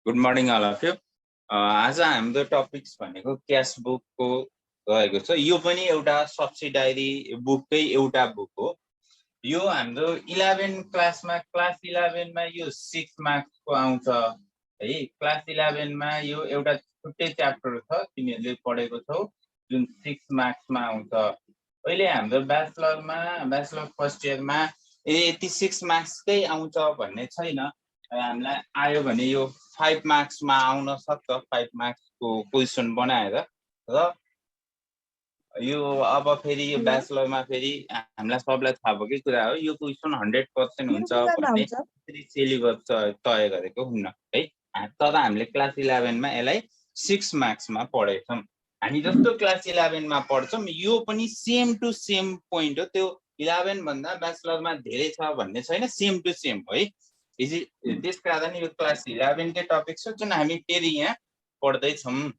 Good morning all of you. आज हाम्रो topics भनेको क्यास बुकको रहेको छ। यो पनि एउटा सब्सिडाइरी बुककै एउटा बुक हो। यो हाम्रो 11 क्लासमा क्लास 11 मा यो 6 मार्क्सको आउँछ है। क्लास 11 मा यो एउटा छुट्टै च्याप्टर छ, तिमीहरूले पढेको छौ, जुन 6 मार्क्समा आउँछ। अहिले हाम्रो ब्याचलर फर्स्ट इयरमा यति 6 मार्क्सकै आउँछ भन्ने छैन। हामीलाई आयो भने यो 5 मार्क्समा आउन सक्छ, 5 मार्क्सको क्वेसन बनाएर। र यो अब फेरि यो ब्याचलरमा फेरि हामीलाई सबलाई थाहा भएकै कुरा हो, यो क्वेसन 100% हुन्छ भन्ने सिलेबस तय गरेको हुन्न है। तर हामीले क्लास 11 मा यसलाई 6 मार्क्समा पढेछौँ। हामी जस्तो क्लास 11 मा पढ्छौँ, यो पनि सेम टु सेम पोइन्ट हो। त्यो 11 भन्दा ब्याचलरमा धेरै छ भन्ने छैन, सेम टु सेम हो है। त्यस कारण यो क्लास 11 कै टपिक छ जुन हामी फेरि यहाँ पढ्दैछौँ।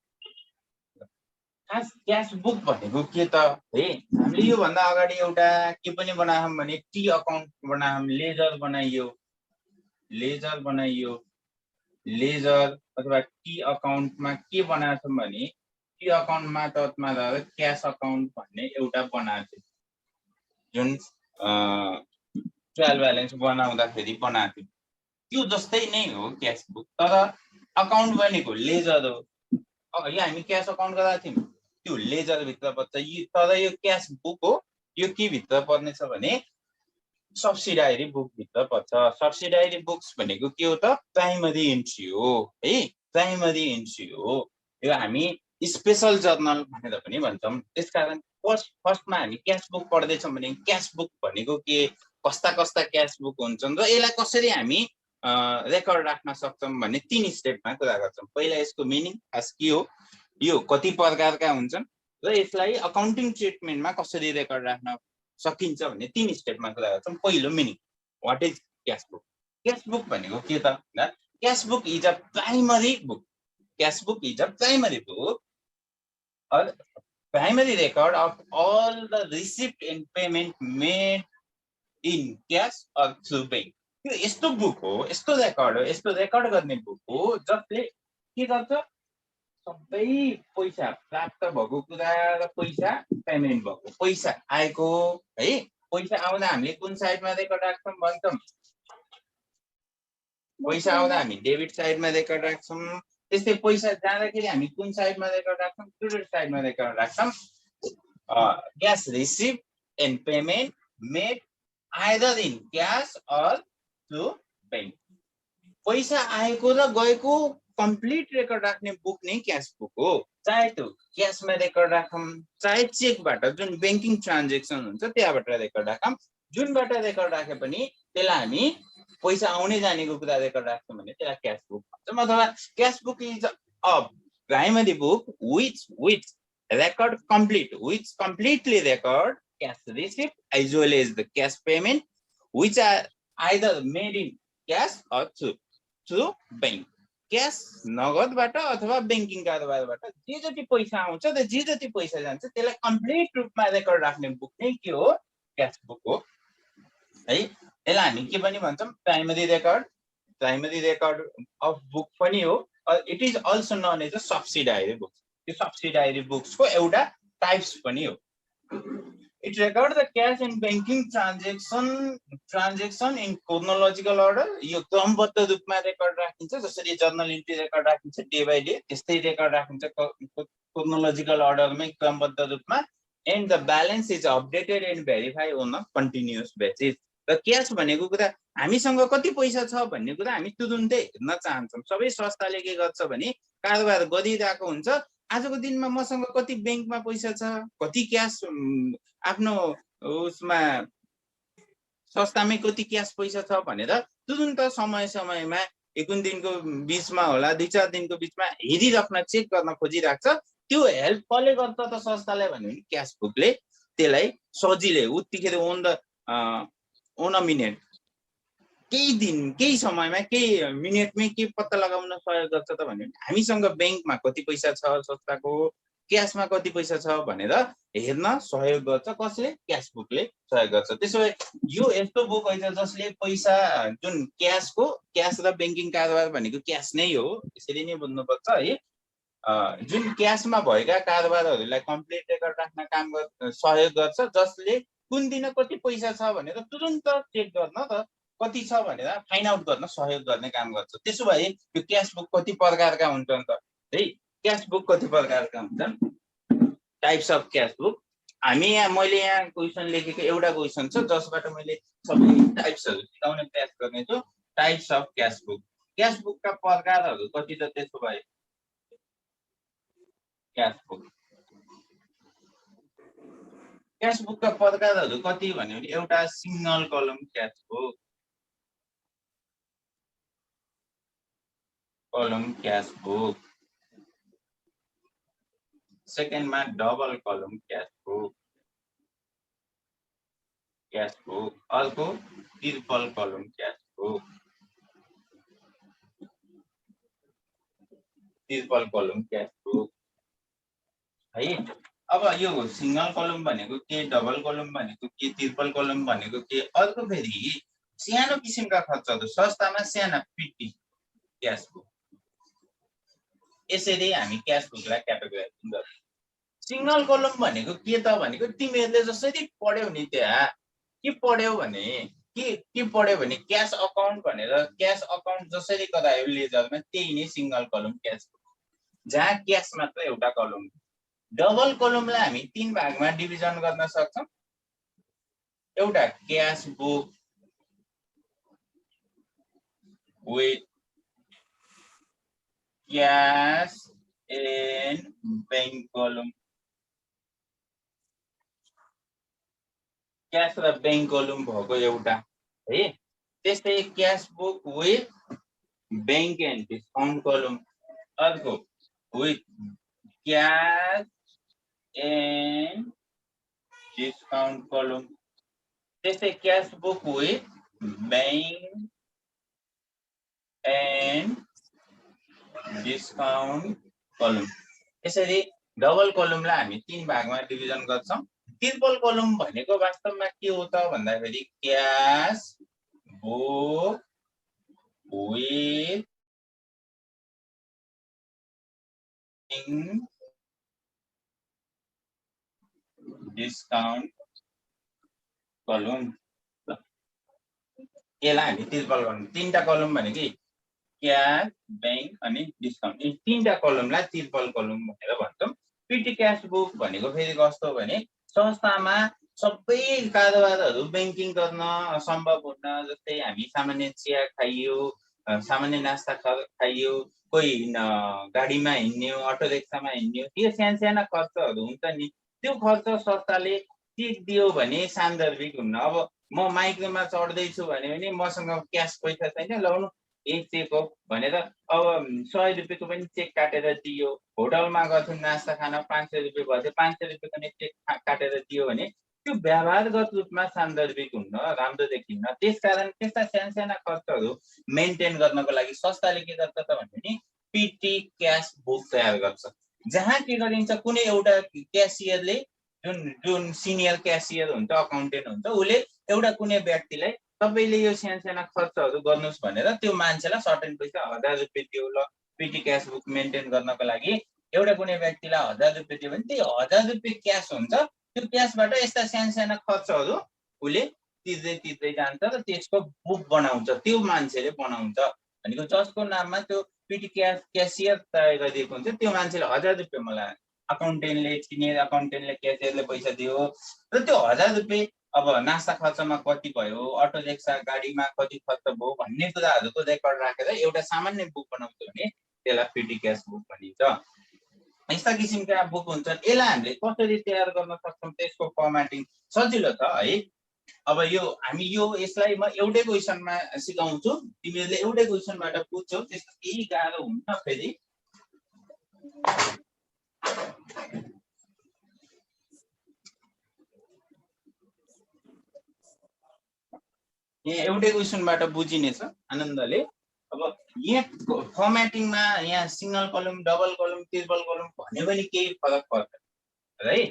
खास क्यास बुक भनेको के त है, हामीले योभन्दा अगाडि एउटा के पनि बनायौँ भने टी अकाउन्ट बनायौँ, लेजर अथवा टी अकाउन्टमा के बनाएको छौँ भने टी अकाउन्टमा त क्यास अकाउन्ट भन्ने एउटा बनाएको थियो, जुन ट्रायल ब्यालेन्स बनाउँदाखेरि बनाएको थियो। त्यो जस्तै नै हो क्यास बुक, तर अकाउन्ट भनेको लेजर हो। अघि हामी क्यास अकाउन्ट गर्दा थियौँ, त्यो लेजर भित्र पर्छ। तर यो क्यास बुक हो, यो के भित्र पर्नेछ भने सब्सिडाइरी बुक भित्र पर्छ। सब्सिडाइरी बुक्स भनेको के हो त, प्राइमरी एन्ट्री हो है, प्राइमरी एन्ट्री हो। यो हामी स्पेशल जर्नल भनेर पनि भन्छौँ। त्यसकारण फर्स्टमा हामी क्यास बुक पढ्दैछौँ भने क्यास बुक भनेको के, कस्ता कस्ता क्यास बुक हुन्छन् र यसलाई कसरी हामी रेकर्ड राख्न सक्छौँ भन्ने 3 स्टेपमा कुरा गर्छौँ। पहिला यसको मिनिङ खास के हो, यो कति प्रकारका हुन्छन् र यसलाई अकाउन्टिङ ट्रिटमेन्टमा कसरी रेकर्ड राख्न सकिन्छ भन्ने 3 स्टेपमा कुरा गर्छौँ। पहिलो meaning, what is cash book. Cash book भनेको के त, cash book is a primary book. Cash book is a primary book or primary record of all the receipt and payment made in cash or through bank। यो यस्तो book हो, यस्तो record हो, यस्तो record गर्ने बुक हो जसले के गर्छ, सबै पैसा प्राप्त भएको कुरा र पैसा पेमेन्ट भएको, पैसा आएको है, पैसा आउँदा हामीले कुन साइडमा रेकर्ड राख्छौँ भन्छौँ, पैसा आउँदा हामी डेबिट साइडमा रेकर्ड राख्छौँ। त्यस्तै पैसा जाँदाखेरि हामी कुन साइडमा रेकर्ड राख्छौँ, क्रेडिट साइडमा रेकर्ड राख्छौँ। Cash receive and payment made either in cash or through bank. पैसा आएको र गएको कम्प्लिट रेकर्ड राख्ने बुक नै क्यास बुक हो। चाहे त्यो क्यासमा रेकर्ड राखौँ, चाहे चेकबाट जुन ब्याङ्किङ ट्रान्जेक्सन हुन्छ त्यहाँबाट रेकर्ड राखौँ, जुनबाट रेकर्ड राखे पनि त्यसलाई हामी पैसा आउने जानेको कुरा रेकर्ड राख्छौँ भने त्यसलाई क्यास बुक भन्छौँ। अथवा cash book is a primary book which record complete, which completely record cash receipt as well as the cash payment which are either made in cash or through bank। Cash नगदबाट अथवा banking कारोबारबाट जे जति पैसा आउँछ र जे जति पैसा जान्छ त्यसलाई कम्प्लिट रूपमा रेकर्ड राख्ने बुक नै के हो, क्यास बुक हो है। यसलाई हामी के पनि भन्छौँ, प्राइमरी रेकर्ड अफ बुक पनि हो। It is also known as a subsidiary book. त्यो सब्सिडाइरी बुक्सको एउटा टाइप्स पनि हो। It record the cash and banking transaction in chronological order. यो क्रमबद्ध रूपमा रेकर्ड राखिन्छ, जसरी जर्नल इन्ट्री रेकर्ड राखिन्छ डे बाई डे, त्यस्तै रेकर्ड राखिन्छ क्रोनोलोजिकल अर्डरमा, क्रमबद्ध रूपमा। And the balance is updated and verify on a continuous basis. र क्यास भनेको कुरा, हामीसँग कति पैसा छ भन्ने कुरा हामी तुरुन्तै हेर्न चाहन्छौँ। सबै संस्थाले के गर्छ भने कारोबार गरिरहेको हुन्छ, आजको दिनमा मसँग कति ब्याङ्कमा पैसा छ, कति क्यास आफ्नो उसमा संस्थामै कति क्यास पैसा छ भनेर तुरुन्त समयमा एक दिनको बिचमा होला, 2-4 दिनको बिचमा हेरिराख्न, चेक गर्न खोजिराख्छ। त्यो हेल्प कसले गर्छ त संस्थालाई भने क्यास बुकले त्यसलाई सजिलै उत्तिखेर ओन अ मिनेट, केही दिन केही समयमा केही मिनेटमै के पत्ता लगाउन सहयोग गर्छ त भने हामीसँग ब्याङ्कमा कति पैसा छ संस्थाको, क्यासमा कति पैसा छ भनेर हेर्न सहयोग गर्छ कसले क्यास बुकले सहयोग गर्छ त्यसो भए यो यस्तो बुक होइन जसले पैसा जुन क्यास र बैंकिङ कारोबार भनेको क्यास नै हो यसरी नै बुझ्नुपर्छ है जुन क्यासमा भएका कारोबारहरूलाई कम्प्लिट रेकर्ड राख्न काम सहयोग गर्छ जसले कुन दिन कति पैसा छ भनेर तुरुन्त चेक गर्न र कति छ भनेर फाइन्ड आउट गर्न सहयोग गर्ने काम गर्छ त्यसो भए यो क्यास बुक कति प्रकारका हुन्छन् त है क्यास बुक कति प्रकारका हुन्छन् टाइप्स अफ क्यास बुक हामी यहाँ मैले यहाँ क्वेसन लेखेको एउटा क्वेसन छ जसबाट मैले सबै टाइप्सहरू सिकाउने प्रयास गर्नेछु टाइप्स अफ क्यास बुकका प्रकारहरू कति त त्यसो भए क्यास बुकका प्रकारहरू कति भन्यो भने एउटा सिंगल कलम क्यास बुक सेकेन्डमा डबल कलम क्यास बुक अर्को ट्रिपल कलम क्यास बुक है अब यो सिंगल कलम भनेको के डबल कलम भनेको के ट्रिपल कलम भनेको के अर्को फेरि सानो किसिमका खर्चहरू सस्तामा साना पिटी क्यास बुक यसरी हामी क्यास बुकलाई क्याटेगोराइज गर्छौँ सिंगल कलम भनेको के त भनेको तिमीहरूले जसरी पढ्यौ नि त्यहाँ के पढ्यौ भने क्यास अकाउन्ट भनेर क्यास अकाउन्ट जसरी गरायो लेजरमा त्यही नै सिंगल कलम क्यास बुक जहाँ क्यास मात्र एउटा कलम डबल कलमलाई हामी तीन भागमा डिभिजन गर्न सक्छौं एउटा cash book with cash and bank कलम क्यास र बैंक कलम भएको एउटा है त्यस्तै cash book with bank and discount कलम अर्को विथ क्यास एन्ड डिस्काउन्ट कलम त्यस्तै cash book with bank and discount कलम यसरी डबल कलमलाई हामी तीन भागमा डिभिजन गर्छौं ट्रिपल कलम भनेको वास्तवमा के हो त भन्दाखेरि क्यास बुक विथ डिस्काउन्ट कलम यसलाई हामी ट्रिपल कलम तीनटा कलम भनेको क्यास बैंक अनि डिस्काउन्ट यी तीनटा कलमलाई ट्रिपल कलम भनेर भन्छौं पिटी क्यास बुक भनेको फेरि कस्तो भने संस्थामा सबै कारोबारहरू बैंकिङ गर्न सम्भव हुन जस्तै हामी सामान्य चिया खाइयो सामान्य नास्ता खाइयो कोही गाडीमा हिँड्ने अटो रिक्सामा हिँड्ने त्यो साना खर्चहरू हुन्छ नि त्यो खर्च संस्थाले चेक दियो भने सान्दर्भिक हुन्न अब म माइक्रोमा चढ्दैछु भने मसँग क्यास पैसा छैन लाउनु एक चेक हो भनेर अब 100 रुपियाँको पनि चेक काटेर दियो होटलमा गएको नास्ता खान 500 रुपियाँ भयो 500 रुपियाँको पनि चेक काटेर दियो भने त्यो व्यवहारगत रूपमा सान्दर्भिक हुन्न राम्रो देखिन्न त्यसकारण त्यस्ता साना खर्चहरू मेन्टेन गर्नको लागि संस्थाले के गर्छ त भने पिटी क्यास बुक तयार गर्छ जहाँ के गरिन्छ कुनै एउटा क्यासियरले जुन सिनियर क्यासियर हुन्छ अकाउन्टेन्ट हुन्छ उले एउटा कुनै व्यक्तिलाई तपाईले यो साना खर्चहरू गर्नुस् भनेर त्यो मान्छेलाई सर्टेन पैसा 1000 रुपैयाँ दियो ल पिटी क्यास बुक मेन्टेन गर्नको लागि एउटा कुनै व्यक्तिलाई 1000 रुपैयाँ दियो भने त्यही 1000 रुपैयाँ क्यास हुन्छ त्यो क्यासबाट यस्ता साना खर्चहरू उले तिर्दै जान्छ र त्यसको बुक बनाउँछ त्यो मान्छेले बनाउँछ भनेको जसको नाममा त्यो पिटी क्यासियर तय गरिएको हुन्छ त्यो मान्छेले 1000 रुपैयाँ मलाई अकाउन्टेन्टले सिनियर अकाउन्टेन्टले क्यासियरले पैसा दियो र त्यो 1000 रुपैयाँ अब नास्ता खर्चमा कति भयो अटो रिक्सा गाडीमा कति खर्च भयो भन्ने कुराहरुको रेकर्ड राखेर एउटा सामान्य बुक बनाउँछ भने त्यसलाई पिटी क्यास बुक भनिन्छ यस्ता किसिमका बुक हुन्छन् यसलाई हामीले कसरी तयार गर्न सक्छौं त्यसको फर्मेटिङ सजिलो छ है अब यो हामी यसलाई म एउटै क्वेशनमा सिकाउँछु तिमीहरुले एउटै क्वेशनबाट बुझ्छौ त्यस्तो केही गाह्रो हुन्छ फेरि यहाँ एउटै क्वेशनबाट बुझिनेछ आनन्दले अब यहाँ फर्मेटिङमा यहाँ सिंगल कलम डबल कलम ट्रिपल कलम भन्ने पनि केही फरक पर्दैन है।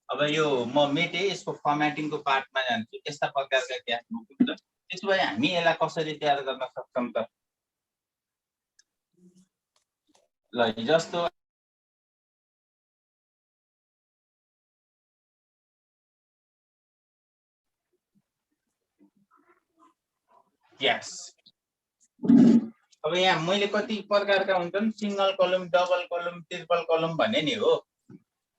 अब यो म मेटे यसको फर्मेटिङको पार्टमा जान्छु। यस्ता प्रकारका क्यास बुक हुन्छ। त्यसो भए हामी यसलाई कसरी तयार गर्न सक्छौं त? ल जस्तो क्यास, अब यहाँ मैले कति प्रकारका हुन्छन् सिंगल कलम डबल कलम ट्रिपल कलम भन्ने नि हो।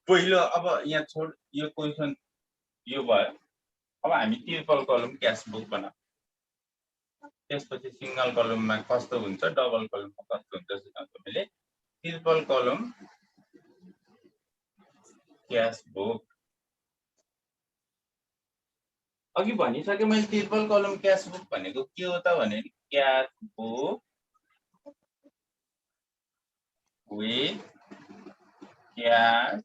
पहिलो अब यहाँ छोड यो क्वेशन यो भयो। अब हामी ट्रिपल कलम क्यास बुक बनाऊ। त्यसपछि सिंगल कलममा कस्तो हुन्छ डबल कलममा कस्तो हुन्छ सिकाउँछु मैले। ट्रिपल कलम क्यास बुक अघि भनिसके मैले। ट्रिपल कलम क्यास बुक भनेको के हो त भने cash book with cash,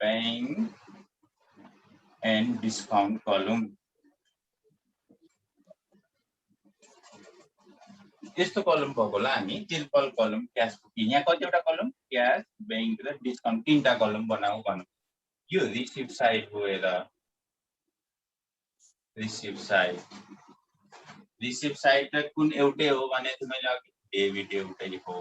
bank and discount column। यस्तो कलम भएकोलाई हामी ट्रिपल कलम क्यास बुक। यहाँ कतिवटा कलम क्यास बैंक र डिस्काउन्ट तीनटा कलम बनाऊ भनौँ। यो रिसिभ साइड हो। रिसिभ साइड त कुन एउटै हो भने मैले अघि डेबिट एउटै हो।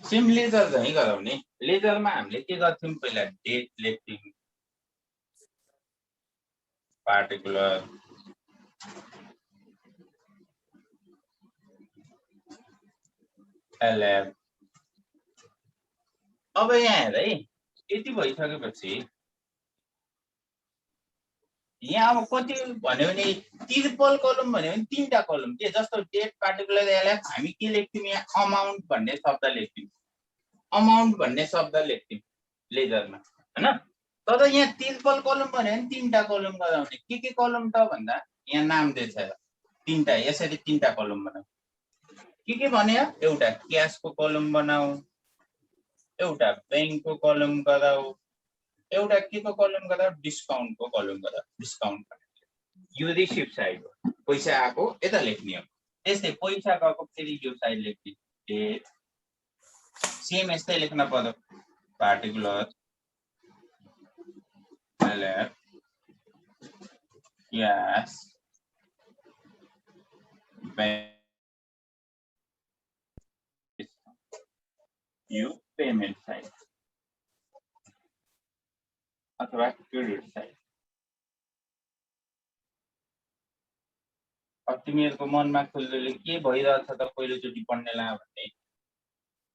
सेम लेजर चाहिँ गराउने। लेजरमा हामीले के गर्थ्यौं पहिला डेट लेख्थ्यौं पार्टिकुलर एलएफ। अब यहाँ हेर है यति भइसकेपछि यहाँ अब कति भन्यो भने ट्रिपल कलम भन्यो भने तीनटा कलम के जस्तो डेट पार्टिकुलर एलएफ हामी के लेख्थ्यौं यहाँ अमाउन्ट भन्ने शब्द लेख्थ्यौं। अमाउन्ट भन्ने शब्द लेख्थ्यौं लेजरमा हैन। तर यहाँ ट्रिपल कलम भन्यो भने तीनटा कलम गराउने। के कलम त भन्दा यहाँ नाम दिएछ तीनटा। यसरी तीनटा कलम बनाऊ। के भन्यो एउटा क्याशको कलम बनाऊ, एउटा बैंकको कलम गराऊ, एउटा के को कलम गराऊ डिस्काउन्टको कलम गराऊ। डिस्काउन्ट यो रिसिभ साइड हो। पैसा आएको यता लेख्ने हो। त्यस्तै पैसा गएको फेरि यो साइड लेख्ने। डेट सेम यस्तै लेख्न पर्यो पार्टिकुलर एलएफ क्याश बैंक यो पेमेन्ट साइड अथवा क्रेडिट साइड। अब तिमीहरूको मनमा खुल्दुले के भइरहेछ त पहिलोचोटि पढ्नेलाई भन्ने।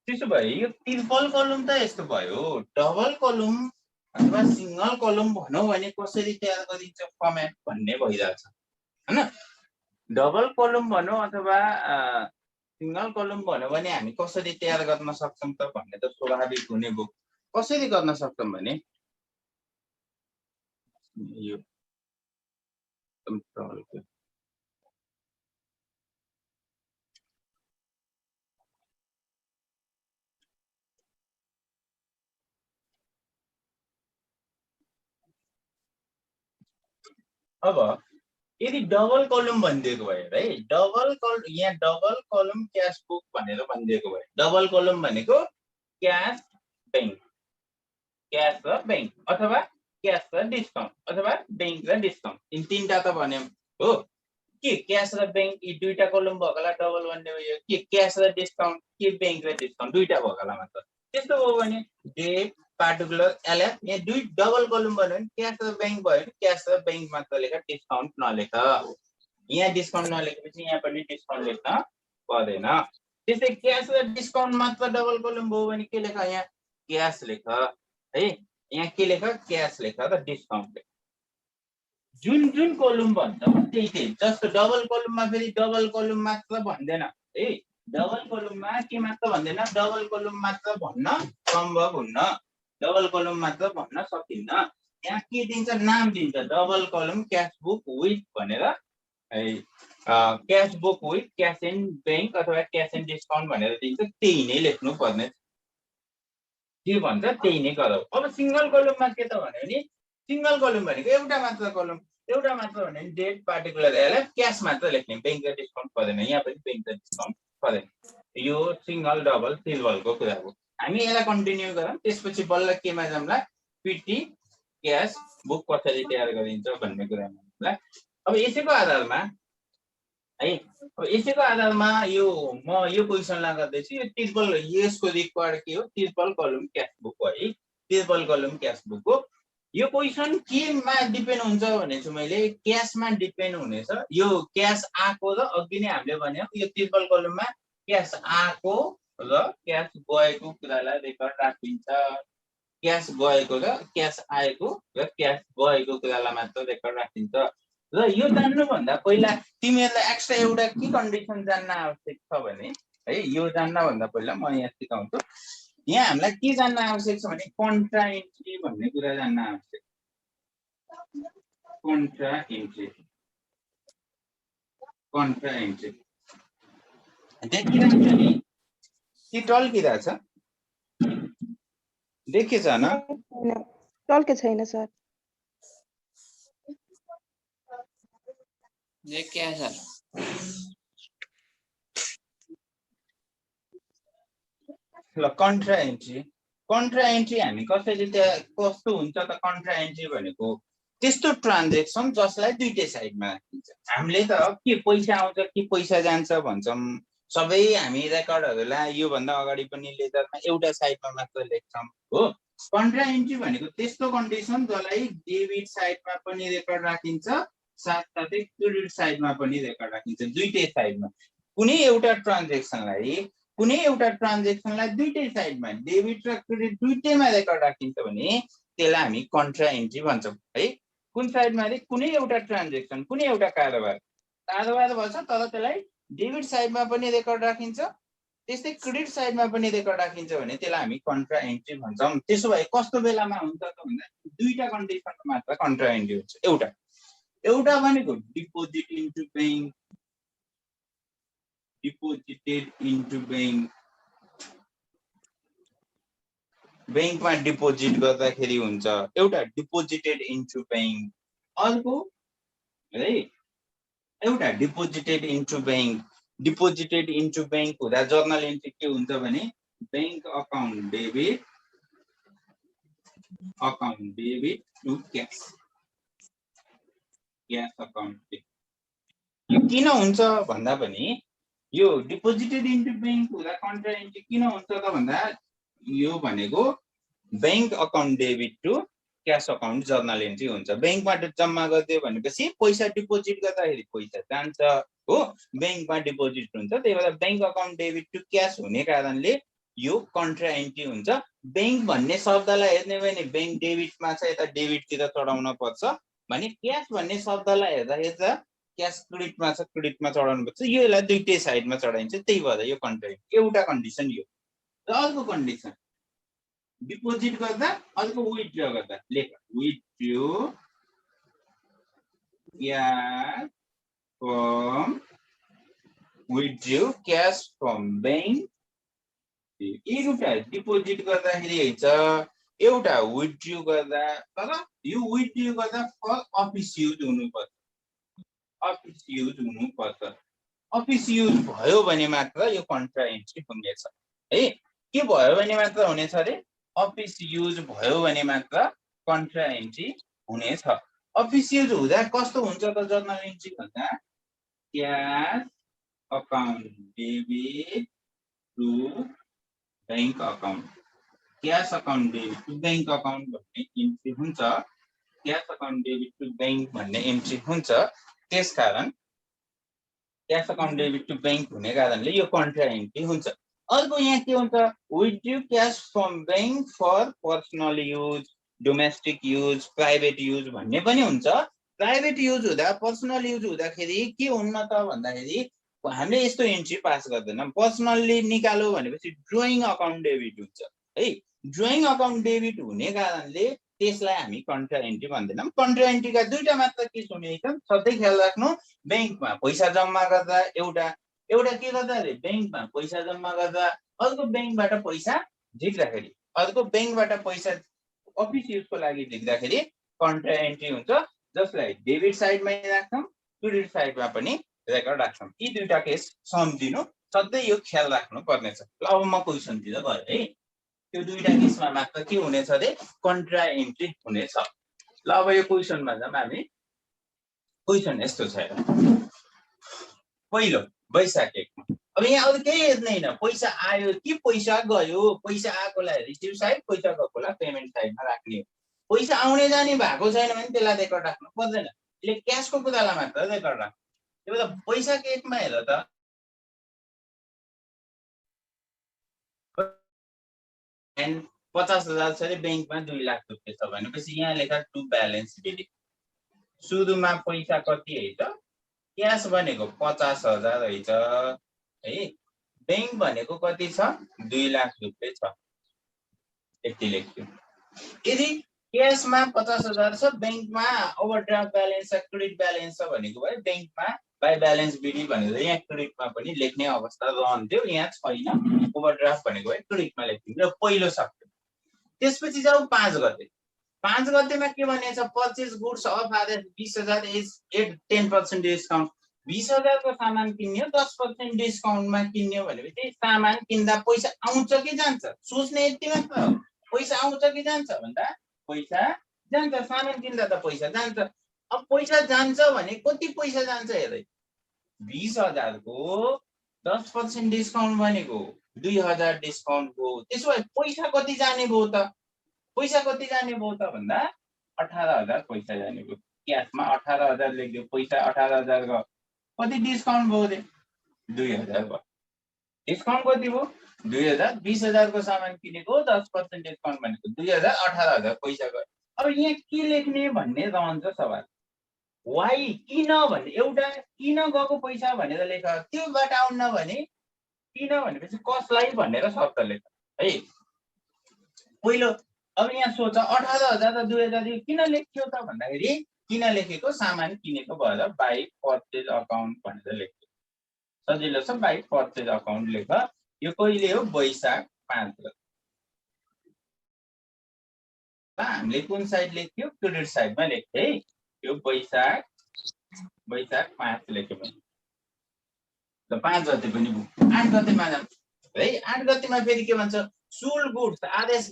त्यसो भए यो ट्रिपल कलम त यस्तो भयो। डबल कलम अथवा सिंगल कलम भनौँ भने कसरी तयार गरिन्छ फर्मेट भन्ने भइरहेछ हैन। डबल कलम भनौँ अथवा सिंगल कलम भन्यो भने हामी कसरी तयार गर्न सक्छौं त भन्ने त स्वाभाविक हुने भयो। कसरी गर्न सक्छौं भने यो अब यदि डबल कलम भनिदिएको भए है डबल कलम यहाँ डबल कलम क्याश बुक भनेर भनिदिएको भए डबल कलम भनेको क्याश बैंक, क्याश र बैंक अथवा क्याश र डिस्काउन्ट अथवा बैंक र डिस्काउन्ट इन तीनटा त भन्यौ हो। के क्याश र बैंक यी दुईटा कलम भएकोलाई डबल भन्ने भयो। के क्याश र डिस्काउन्ट के बैंक र डिस्काउन्ट दुईटा भएकोलाई मात्र। त्यस्तो हो भने डेट पार्टिकुलर एलएफ यहाँ दुई डबल कलम भन्यो भने क्याश र बैंक भयो भने क्याश र बैंक मात्र लेख, डिस्काउन्ट नलेख। यहाँ डिस्काउन्ट नलेखेपछि यहाँ पनि डिस्काउन्ट लेख्न पर्दैन। त्यसै क्याश र डिस्काउन्ट मात्र डबल कलम भयो भने के लेख यहाँ क्याश लेख है। यहाँ के लेख क्याश लेख र डिस्काउन्ट लेख। जुन जुन कलम भन्छ त्यही त्यही। जस्तो डबल कलममा फेरि डबल कलम मात्र भन्दैन है। डबल कलममा के मात्र भन्दैन डबल कलम मात्र भन्न सम्भव हुन्न। डबल कलम मात्र भन्न सकिन्न। यहाँ के दिन्छ नाम दिन्छ डबल कलम क्याश बुक विथ भनेर है। Cash book with cash and bank अथवा क्याश एन्ड डिस्काउन्ट भनेर दिन्छ। त्यही नै लेख्नु पर्ने। के भन्छ त्यही नै गरौ। अब सिंगल कलममा के त भन्यो भने सिंगल कलम भनेको एउटा मात्र कलम। एउटा मात्र भने डेट पार्टिकुलर यसलाई क्यास मात्र लेख्ने, बैंक र डिस्काउन्ट पर्दैन, यहाँ पनि बैंक र डिस्काउन्ट पर्दैन। यो सिंगल डबल ट्रिपलको कुरा हो। हामी यसलाई कन्टिन्यू गरौँ, त्यसपछि बल्ल केमा जाउँला, पिटी क्यास बुक कसरी तयार गरिन्छ भन्ने कुरामा जाउँला। अब यसैको आधारमा है, अब यसैको आधारमा यो म यो क्वेसनलाई गर्दैछु। यो ट्रिपल, यसको रिक्वायर्ड के हो, ट्रिपल कलम क्यास बुक हो है, ट्रिपल कलम क्यास बुक हो। यो क्वेसन केमा डिपेन्ड हुन्छ भनेछु मैले, क्यासमा डिपेन्ड हुनेछ। यो क्यास आएको र अघि नै हामीले भन्यौ यो ट्रिपल कलममा क्यास आएको र क्यास गएको कुरालाई रेकर्ड राखिन्छ। क्यास गएको र क्यास आएको र क्यास गएको कुरालाई मात्र रेकर्ड राखिन्छ। र यो जान्नुभन्दा पहिला तिमीहरूलाई एक्स्ट्रा एउटा के कन्डिसन जान्न आवश्यक छ भने है, यो जान्नभन्दा पहिला म यहाँ सिकाउँछु। यहाँ हामीलाई के जान्न आवश्यक छ भने कन्ट्रा इन्ट्री भन्ने कुरा जान्न आवश्यक। कन्ट्रा इन्ट्री, कन्ट्रा इन्ट्री देखिरहेको छ नि कि टल्किरहेछ? देखिएछ न? टल्के छैन सर। देखिया सर। ल कन्ट्रा इन्ट्री, कन्ट्रा इन्ट्री हामी कसरी त्यहाँ कस्तो हुन्छ त कन्ट्रा इन्ट्री भनेको त्यस्तो ट्रान्जेक्सन जसलाई दुईटै साइडमा राखिन्छ। हामीले त के पैसा आउँछ कि पैसा जान्छ भन्छौँ, सबै हामी रेकर्डहरूलाई योभन्दा अगाडि पनि लेजरमा एउटा साइडमा मात्र लेख्छौँ हो। कन्ट्रा इन्ट्री भनेको त्यस्तो कन्डिसन जसलाई डेबिट साइडमा पनि रेकर्ड राखिन्छ, साथसाथै क्रेडिट साइडमा पनि रेकर्ड राखिन्छ, दुईटै साइडमा। कुनै एउटा ट्रान्जेक्सनलाई दुईटै साइडमा डेबिट र क्रेडिट दुईटैमा रेकर्ड राखिन्छ भने त्यसलाई हामी कन्ट्रा इन्ट्री भन्छौँ है। कुन साइडमा रे, कुनै एउटा ट्रान्जेक्सन, कुनै एउटा कारोबार भन्छ तर त्यसलाई डेबिट साइडमा पनि रेकर्ड राखिन्छ, त्यस्तै क्रेडिट साइडमा पनि रेकर्ड राखिन्छ भने त्यसलाई हामी कन्ट्रा इन्ट्री भन्छौँ। त्यसो भए कस्तो बेलामा हुन्छ त भन्दा दुईटा कन्डिसनमा मात्र कन्ट्रा इन्ट्री हुन्छ। एउटा भनेको deposit into bank, deposited into bank, बैंकमा डिपोजिट गर्दाखेरि हुन्छ एउटा डिपोजिटेड इन्टु बैंक। अर्को है एउटा deposited into bank, deposited into bank हुँदा जर्नल एन्ट्री के हुन्छ भने bank account debit to cash, cash account. किन हुन्छ भन्दा पनि यो डिपोजिटेड इन्टु बैंक हुँदा कन्ट्रा इन्ट्री किन हुन्छ त भन्दा यो भनेको bank account debit to cash account journal entry हुन्छ। बैंकबाट जम्मा गरिदियो भनेपछि पैसा डिपोजिट गर्दाखेरि पैसा जान्छ हो, बैंकमा डिपोजिट हुन्छ, त्यही भएर bank account debit to cash हुने कारणले यो कन्ट्रा इन्ट्री हुन्छ। बैंक भन्ने शब्दलाई हेर्ने भने बैंक डेबिटमा छ, यता डेबिटतिर चढाउन पर्छ भने क्यास भन्ने शब्दलाई हेर्दा क्यास क्रेडिटमा छ, क्रेडिटमा चढाउनु पर्छ, योलाई दुईटै साइडमा चढाइन्छ, त्यही भएर यो कन्ट्रा इन्ट्री। एउटा कन्डिसन यो। र अर्को कन्डिसन डिपोजिट गर्दा, अर्को विथड्र गर्दा लेख, विथड्रु क्यास फ्रम बैंक। एउटा डिपोजिट गर्दाखेरि हुन्छ, एउटा विथड्रु गर्दा, तर यो विथड्रु गर्दा फर अफिस युज हुनुपर्छ, अफिस युज हुनुपर्छ। अफिस युज भयो भने मात्र यो कन्ट्रा इन्ट्री हुनेछ है। के भयो भने मात्र हुनेछ अरे, अफिस युज भयो भने मात्र कन्ट्रा इन्ट्री हुनेछ। अफिस युज हुँदा कस्तो हुन्छ त जर्नल एन्ट्री भन्दा cash account debit to bank account, cash account debit to bank account भन्ने इन्ट्री हुन्छ, cash account debit to bank भन्ने इन्ट्री हुन्छ। त्यसकारण cash account debit to bank हुने कारणले यो कन्ट्रा इन्ट्री हुन्छ। अर्को यहाँ के हुन्छ, withdraw cash from bank for personal use, domestic use, private use भन्ने पनि हुन्छ। प्राइभेट युज हुँदा, पर्सनल युज हुँदाखेरि के हुन्न त भन्दाखेरि हामीले यस्तो इन्ट्री पास गर्दैनौँ। पर्सनल्ली निकाल्यो भनेपछि ड्रइङ अकाउन्ट डेबिट हुन्छ है। ड्रइङ अकाउन्ट डेबिट हुने कारणले त्यसलाई हामी कन्ट्रा इन्ट्री भन्दैनौँ। कन्ट्रा इन्ट्रीका दुईटा मात्र केस हुने छ, सधैँ ख्याल राख्नु। बैंकमा पैसा जम्मा गर्दा एउटा के गर्दा अरे बैंकमा पैसा जम्मा गर्दा, अर्को बैंकबाट पैसा झिक्दाखेरि, अर्को बैंकबाट पैसा अफिस युजको लागि झिक्दाखेरि कन्ट्रा इन्ट्री हुन्छ। जसलाई डेबिट साइडमा राख्छौँ क्रेडिट साइडमा पनि रेकर्ड राख्छौँ। यी दुईटा केस सम्झिनु, सधैँ यो ख्याल राख्नु पर्नेछ। ल अब म क्वेसनतिर गएँ है। त्यो दुईटा केसमा मात्र के हुनेछ अरे कन्ट्रा एन्ट्री हुनेछ। ल अब यो क्वेसनमा जाम हामी। क्वेसन यस्तो छ। पहिलो वैशाख 1 मा अब यहाँ अरु केही हेर्दैन, पैसा आयो कि पैसा गयो, पैसा आएकोलाई रिसिभ साइड, पैसा गएकोलाई पेमेन्ट साइडमा राख्ने हो। पैसा आउने जाने भएको छैन भने त्यसलाई रेकर्ड राख्नु पर्दैन, यसले क्याशको कुरालाई मात्र रेकर्ड राख्छ। त्यो भएर वैशाख 1 मा हेर त 50,000 छ अरे ब्याङ्कमा 2 लाख रुपियाँ छ भनेपछि यहाँ लेखा टु ब्यालेन्स बिल। सुरुमा पैसा कति है त क्याश भनेको 50,000 है है, ब्याङ्क भनेको कति छ 2 लाख रुपियाँ छ, यति लेख्छु। यदि क्याशमा 50,000 छ, ब्याङ्कमा ओभरड्राफ्ट ब्यालेन्स छ, क्रेडिट ब्यालेन्स छ भनेको भए ब्याङ्कमा बाई ब्यालेन्स बिडी भनेर यहाँ क्रेडिटमा पनि लेख्ने अवस्था रहन्थ्यो, यहाँ छैन। ओभरड्राफ्ट भनेको भए क्रेडिटमा लेख्थ्यौँ र पहिलो सक्थ्यो। त्यसपछि जाऊ 5 गते। 5 गतेमा के भनेछ, पर्चेज गुड्स अफ आदेश 20,000 इज एट 10% डिस्काउन्ट। 20,000 को सामान किन्यो 10% डिस्काउन्टमा किन्यो भनेपछि सामान किन्दा पैसा आउँछ कि जान्छ, सोच्ने यति मात्र हो। पैसा आउँछ कि जान्छ भन्दा पैसा जान्छ, सामान किन्दा त पैसा जान्छ। अब पैसा जान्छ भने कति पैसा जान्छ हेर्दै, 20,000 को 10% डिस्काउन्ट भनेको 2,000 डिस्काउन्ट हो। त्यसो भए पैसा कति जाने भयो त, पैसा कति जाने भयो त भन्दा 18,000 पैसा जाने भयो। क्याशमा 18,000 लेख्यो, पैसा 18,000 गयो, कति डिस्काउन्ट भयो रे 2,000 भयो। डिस्काउन्ट कति भयो 2,000, 20,000 को सामान किनेको 10% डिस्काउन्ट भनेको 2,000, 18,000 पैसा गयो। अब यहाँ के लेख्ने भन्ने रहन्छ सवाल। वाइ किन भन्ने एउटा किन गएको पैसा भनेर लेख, त्योबाट आउन भने किन भनेपछि कसलाई भनेर शब्द लेख है। पहिलो अब यहाँ सोच 18,000 र 2,000 यो किन लेख्यो त भन्दाखेरि किन लेखेको, सामान किनेको भएर बाई पर्चेज अकाउन्ट भनेर लेख्यो। सजिलो छ, बाई पर्चेज अकाउन्ट लेख। यो कहिले हो वैशाख 5 गते। हामीले कुन साइड लेख्यो, क्रेडिट साइडमा लेख्यो है। यो वैशाख 5 लेख्यो भने त 5 गते पनि भयो। 8 गतेमा जाम है। 8 गतेमा फेरि के भन्छ, सोल्ड गुड्स आदेश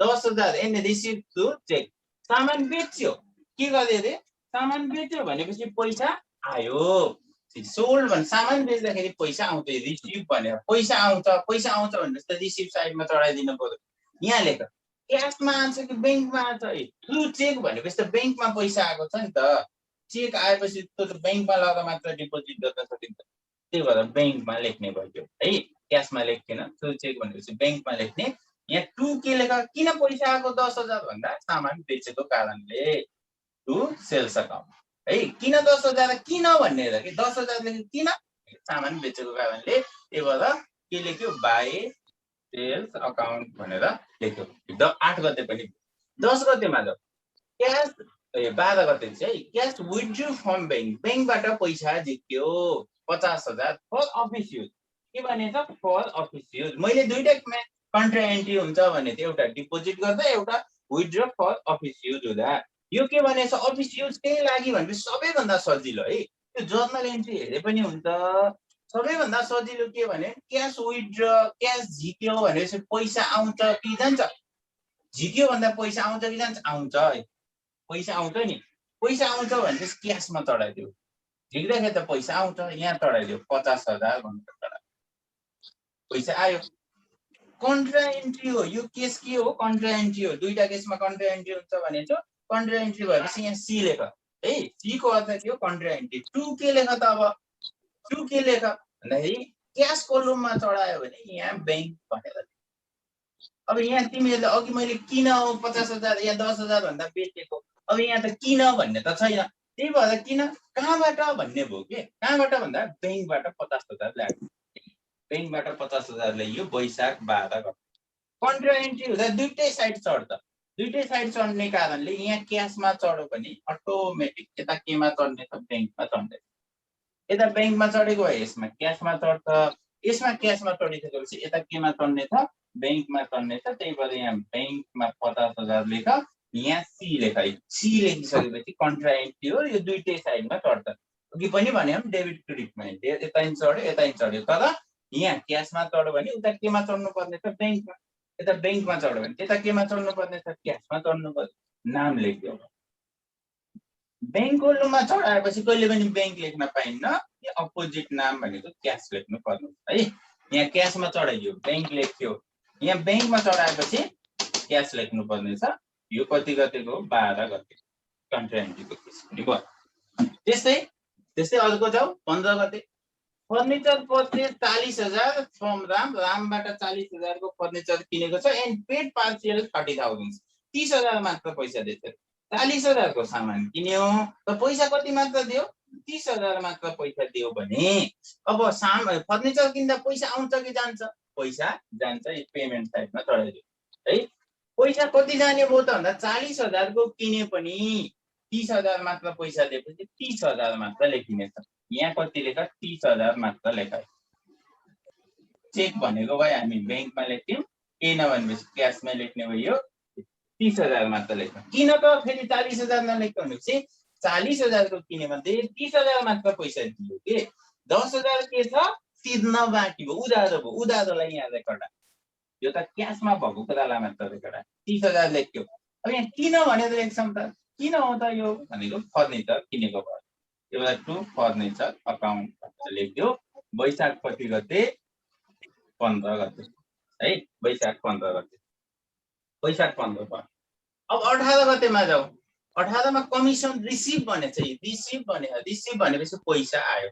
10,000 एन्ड रिसिभ टु चेक। सामान बेच्यो, के गर्यो रे सामान बेच्यो भनेपछि पैसा आयो। सोल्ड भने सामान बेच्दाखेरि पैसा आउँछ, रिसिभ भने पैसा आउँछ, पैसा आउँछ भनेपछि त रिसिभ साइडमा चढाइदिनु पर्यो। यहाँ लेख क्याशमा आउँछ कि ब्याङ्कमा आउँछ, थ्रु चेक भनेपछि त ब्याङ्कमा पैसा आएको छ नि त। चेक आएपछि त ब्याङ्कमा लगेर मात्र डिपोजिट गर्न सकिन्छ, त्यही भएर ब्याङ्कमा लेख्ने भयो है। क्याशमा लेख्दैन, थ्रु चेक भनेपछि ब्याङ्कमा लेख्ने। यहाँ टु के लेख, किन पैसा आएको 10,000 भन्दा सामान बेचेको कारणले, टु सेल्स अकाउन्ट है। किन 10,000 किन भन्ने कि 10,000 लेख्यो किन, सामान बेचेको कारणले, त्यही भएर के लेख्यो बाई सेल्स अकाउन्ट भनेर लेख्यो। 8 गते पनि। 10 गतेमा त क्याश 12 गते चाहिँ क्याश विथड्रु फ्रम ब्याङ्क, ब्याङ्कबाट पैसा झिक्यो 50,000 फर अफिस युज। के भनेछ, फर अफिस युज। मैले दुईटा कन्ट्रा एन्ट्री हुन्छ भने त एउटा डिपोजिट गर्दा एउटा विथड्र फर अफिस युज हुँदा। यो के भनेछ, अफिस युज केही लागि भनेपछि सबैभन्दा सजिलो है। त्यो जर्नल एन्ट्री हेरे पनि हुन्छ, सबैभन्दा सजिलो के भने क्याश विथड्र, क्याश झिक्यो भनेपछि पैसा आउँछ कि जान्छ, झिक्यो भन्दा पैसा आउँछ कि जान्छ, आउँछ है। पैसा आउँछ नि, पैसा आउँछ भनेपछि क्याशमा चढाइदियो, झिक्दाखेरि त पैसा आउँछ, यहाँ चढाइदियो 50,000 भनेर चढाइदियो, पैसा आयो। कन्ट्रा एन्ट्री हो यो केस, के हो कन्ट्रा एन्ट्री हो। दुईटा केसमा कन्ट्रा एन्ट्री हुन्छ भनेको कन्ट्रा एन्ट्री भएपछि यहाँ सी लेख है। सी को अर्थ के हो, कन्ट्रा एन्ट्री। टु के लेख त, अब टु के लेख भन्दाखेरि क्याश कोलममा चढायो भने यहाँ ब्याङ्क भनेर। अब यहाँ तिमीहरूले अघि मैले किन 50,000 या 10,000 भन्दा बेचेको, अब यहाँ त किन भन्ने त छैन, त्यही भएर किन कहाँबाट भन्ने भयो के। कहाँबाट भन्दा ब्याङ्कबाट 50,000 ल्यायो, ब्याङ्कबाट 50,000 ल्याइयो वैशाख 12 गते। कन्ट्रा एन्ट्री हुँदा दुईटै साइड चढ्छ, दुईटै साइड चढ्ने कारणले यहाँ क्याशमा चढ्यो भने अटोमेटिक यता केमा चढ्ने त, ब्याङ्कमा चढ्ने। यता ब्याङ्कमा चढेको भए यसमा क्याशमा चढ्छ, यसमा क्याशमा चढिसकेपछि यता केमा चढ्ने छ, ब्याङ्कमा चढ्ने छ। त्यही भएर यहाँ ब्याङ्कमा 50,000 लेख, यहाँ सी लेख है, सी लेखिसकेपछि कन्ट्रा एन्ट्री हो, यो दुईटै साइडमा चढ्छ। अघि पनि भने डेबिट क्रेडिटमा यता नि चढ्यो यता नि चढ्यो, तर यहाँ क्यासमा चढ्यो भने उता केमा चढ्नु पर्ने छ, ब्याङ्कमा। यता ब्याङ्कमा चढ्यो भने त्यता केमा चढ्नु पर्ने छ, क्यासमा चढ्नु पर्छ। नाम लेख्यो, ब्याङ्क कोलममा चढाएपछि कहिले पनि ब्याङ्क लेख्न पाइन्न, यो अपोजिट नाम भनेको क्यास लेख्नु पर्ने है। यहाँ क्यासमा चढाइयो ब्याङ्क लेख्यो, यहाँ ब्याङ्कमा चढाएपछि क्यास लेख्नु पर्ने छ। यो कति गतेको 12 गते कन्ट्रा एन्ट्रीको केस पनि भयो। त्यस्तै अर्को जाऊ 15 गते फर्निचर पर्चेज 40,000 फ्रम राम, रामबाट 40,000 को फर्निचर किनेको छ एन्ड पेड पार्शियल 30,000, 30,000 मात्र पैसा दिन्छ। 40,000 को सामान किन्यो त पैसा कति मात्र दियो, 30,000 मात्र पैसा दियो भने अब फर्निचर किन्दा पैसा आउँछ कि जान्छ, पैसा जान्छ। यो पेमेन्ट साइडमा चढाइदियो है। पैसा कति जाने भयो त भन्दा 40,000 को किने पनि 30,000 मात्र पैसा दिएपछि 30,000 मात्र लेखिनेछ। यहाँ कति लेख, 30,000 मात्र लेख। चेक भनेको भाइ हामी ब्याङ्कमा लेख्यौँ, केही नभनेपछि क्यासमा लेख्ने भयो, 30,000 मात्र लेख। किन त फेरि 40,000 नलेख्नु भनेपछि 40,000 को किने भने 30,000 मात्र पैसा दियो के, 10,000 के छ तिर्न बाँकी भयो, उधारो भयो, उधारोलाई यहाँ रेकर्ड। यो त क्यासमा भएको कुरालाई मात्र रेकर्ड, 30,000 लेख्यो। अब यहाँ किन भनेर लेख्छौँ त, किन हो त यो भनेको फर्निचर किनेको भयो। यो बेला टु फर्निचर अकाउन्ट भनेर लेख्यो। वैशाख कति गते, 15 गते है, वैशाख 15 गते, वैशाख 15 भयो। अब 18 गतेमा जाऊ, 18 मा कमिसन रिसिभ भनेछ, रिसिभ भनेपछि पैसा आयो,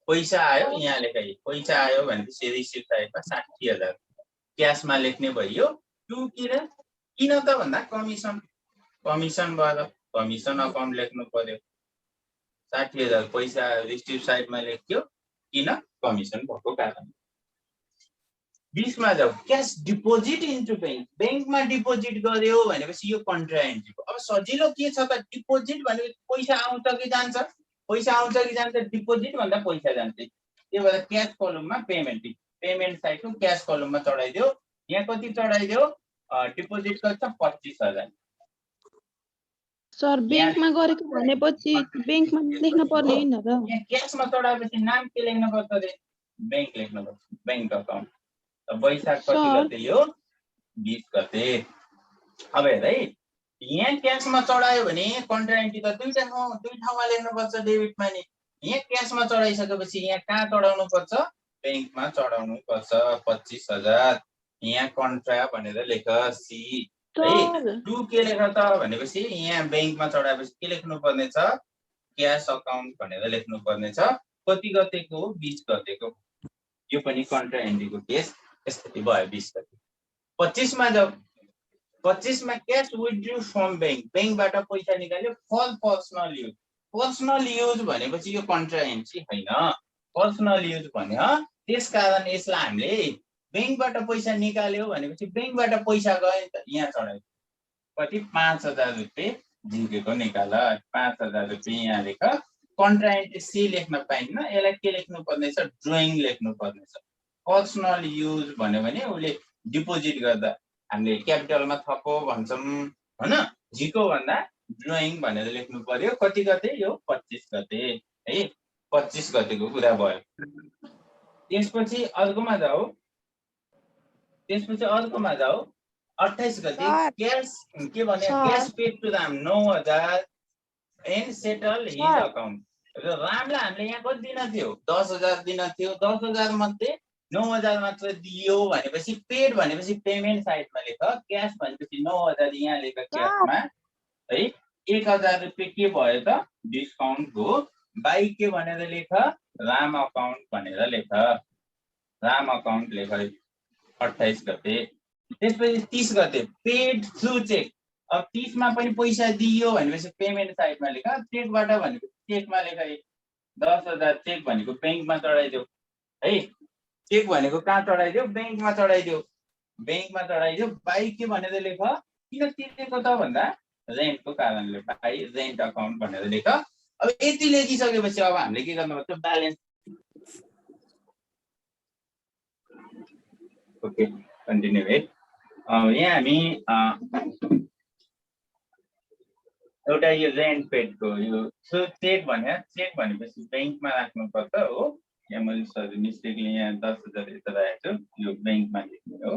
पैसा आयो यहाँ लेखाइ, पैसा आयो भनेपछि रिसिभ साइडमा 60,000 क्यासमा लेख्ने भयो। टु किन त भन्दा कमिसन भयो, कमिसन अकाउन्ट लेख्नु पर्यो। 60,000 पैसा रिसिभ साइडमा लेख्यो, किन कमिसन भएको कारण। 20 मा जाऊ, क्यास डिपोजिट इन्टु ब्याङ्क, ब्याङ्कमा डिपोजिट गर्यो भनेपछि यो कन्ट्रा एन्ट्री हो। अब सजिलो के छ त, डिपोजिट भनेपछि पैसा आउँछ कि जान्छ, पैसा आउँछ कि जान्छ, डिपोजिट भन्दा पैसा जान्छ। त्यो भएर क्यास कलममा पेमेन्ट साइडको क्यास कलममा चढाइदियो। यहाँ कति चढाइदियो, डिपोजिट गर्छ 25,000। सर ब्याङ्कमा गरेको भनेपछि ब्याङ्कमा लेख्न पर्ने हैन र, यहाँ क्यासमा चढाएपछि नाम के लेख्नु पर्छ रे, ब्याङ्क लेख्नु पर्छ, ब्याङ्क अकाउन्ट। वैशाख कति गते, यो 20 गते। अब हेर है, यहाँ क्यासमा चढायो भने कन्ट्रा एन्ट्री त दुई ठाउँमा लेख्नु पर्छ डेबिटमा नि। यहाँ क्यासमा चढाइसकेपछि यहाँ कहाँ चढाउनु पर्छ, ब्याङ्कमा चढाउनु पर्छ 25,000। यहाँ कन्ट्रा भनेर लेख सी है। टु के लेख त भनेपछि यहाँ ब्याङ्कमा चढाएपछि के लेख्नु पर्ने छ, क्यास अकाउन्ट भनेर लेख्नु पर्ने छ। कति गतेको, 20 गतेको। यो पनि कन्ट्रा एन्ट्रीको केस यसरी भयो 20 गते। 25 मा जाऊ, 25 मा क्यास विथड्रु फ्रम ब्याङ्क, ब्याङ्कबाट पैसा निकाल्यो for personal use. Personal use भनेपछि यो कन्ट्रा एन्ट्री हैन, पर्सनल युज भन्यो। त्यसकारण यसलाई हामीले ब्याङ्कबाट पैसा निकाल्यो भनेपछि ब्याङ्कबाट पैसा गयो त यहाँ चढायो, कति 5,000 रुपैयाँ झिकेको निकाल, 5,000 रुपैयाँ यहाँ लेख। कन्ट्रा एन्ट्री सी लेख्न पाइन्न, यसलाई के लेख्नु पर्ने छ, ड्रइङ लेख्नु पर्ने छ। पर्सनल युज भन्यो भने उसले डिपोजिट गर्दा हामीले क्यापिटलमा थपो भन्छौँ हैन, झिको भन्दा ड्रइङ भनेर लेख्नु पर्यो। कति गते, यो 25 गते है, 25 गतेको कुरा भयो। त्यसपछि अर्कोमा जाऊ, 28 गते क्यास के भने, cash paid to Ram 9,000 and settle his account. र रामलाई हामीले यहाँ कति दिन थियो, 10,000 दिन थियो। 10,000 मध्ये 9,000 मात्र दियो भनेपछि पेड भनेपछि पेमेन्ट साइडमा लेख, क्यास भनेपछि 9,000 यहाँ लेख क्यासमा है। 1,000 रुपैयाँ के भयो त, डिस्काउन्ट हो, बाई के भनेर लेख, राम अकाउन्ट भनेर लेख, राम अकाउन्ट लेख 28 गते। त्यसपछि 30 गते पेड थ्रु चेक। अब 30 मा पनि पैसा दियो भनेपछि पेमेन्ट साइडमा लेख, चेकबाट भनेको चेकमा लेख। 10,000 चेक भनेको ब्याङ्कमा चढाइदियो है, चेक भनेको कहाँ चढाइदियो, ब्याङ्कमा चढाइदियो, ब्याङ्कमा चढाइदियो। बाई के भनेर लेख, किन तिरेको त भन्दा रेन्टको कारणले, बाई रेन्ट अकाउन्ट भनेर लेख। अब यति लेखिसकेपछि अब हामीले के गर्नुपर्छ, ब्यालेन्स। ओके कन्टिन्यू है। यहाँ हामी एउटा यो रेन्ट पेडको यो सो चेक भनेपछि बैंकमा राख्नुपर्छ हो। यहाँ मैले सरी मिस्टेकले यहाँ 10,000 यता राखेको छु, यो बैंकमा लेख्ने हो,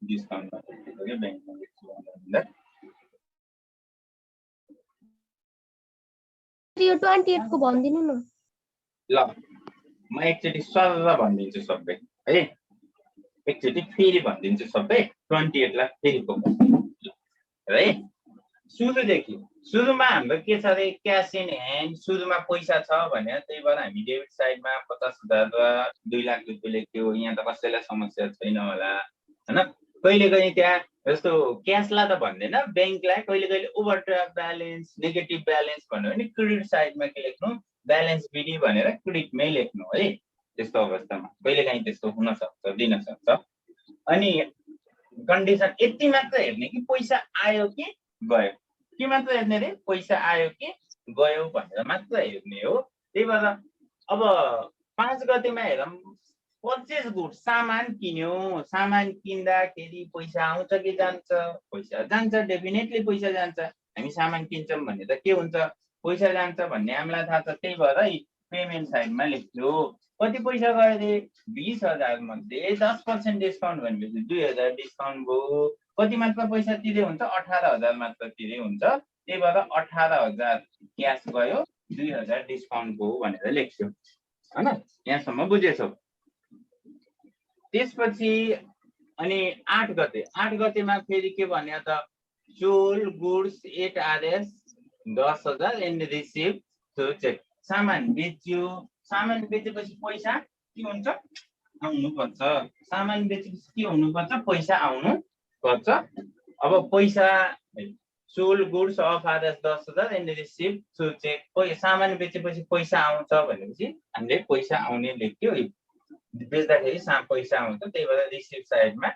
डिस्काउन्टमा लेखेको कि बैंकमा लेख्छु भन्दा यो 28 को भन्दिनु न। ल म एकचोटि सर भनिदिन्छु सबै है, एकचोटि फेरि भनिदिन्छु सबै 28 लाई फेरि है। सुरुमा हाम्रो के छ रे, क्यास इन ह्यान्ड, सुरुमा पैसा छ भने त्यही भएर हामी डेबिट साइडमा 50,000 वा 2 लाख रुपियाँ लेख्यो। यहाँ त कसैलाई समस्या छैन होला हैन। कहिले कहिले त्यहाँ जस्तो क्यासलाई त भन्दैन, बैंकलाई कहिले कहिले ओभरड्राफ्ट ब्यालेन्स, नेगेटिभ ब्यालेन्स भन्यो भने क्रेडिट साइडमा के लेख्नु, ब्यालेन्स बिडी भनेर क्रेडिटमै लेख्नु है। त्यस्तो अवस्थामा कहिले काहीँ त्यस्तो हुन सक्छ, दिन सक्छ। अनि कन्डिसन यति मात्र हेर्ने कि पैसा आयो कि गयो, के मात्र हेर्ने रे, पैसा आयो कि गयो भनेर मात्र हेर्ने हो। त्यही भएर अब 5 गतेमा हेरौँ, पर्चेस गुड्स, सामान किन्यो, सामान किन्दाखेरि पैसा आउँछ कि जान्छ, पैसा जान्छ, डेफिनेटली पैसा जान्छ। हामी सामान किन्छौँ भने त के हुन्छ, पैसा जान्छ भन्ने हामीलाई थाहा छ। त्यही भएर पेमेन्ट साइडमा लेख्यो कति पैसा गयो रे, 20,000 मध्ये 10% डिस्काउन्ट भनेपछि 2,000 डिस्काउन्ट भयो। कति मात्र पैसा तिर्दै हुन्छ, 18,000 मात्र तिर्दै हुन्छ। त्यही भएर 18,000 क्यास गयो, 2,000 डिस्काउन्ट भयो भनेर लेख्छौँ हैन। यहाँसम्म बुझेछौ। त्यसपछि अनि 8 गतेमा फेरि के भन्यो त, sold goods at RS 10,000 and receive through cheque. सामान बेच्यो, सामान बेचेपछि पैसा के हुन्छ, आउनु पर्छ। सामान बेचेपछि के हुनुपर्छ, पैसा आउनु पर्छ। अब पैसा sold goods of RS 10,000 and receive through cheque. सामान बेचेपछि पैसा आउँछ भनेपछि हामीले पैसा आउने लेख्यो, बेच्दाखेरि पैसा आउँछ। त्यही भएर रिसिभ साइडमा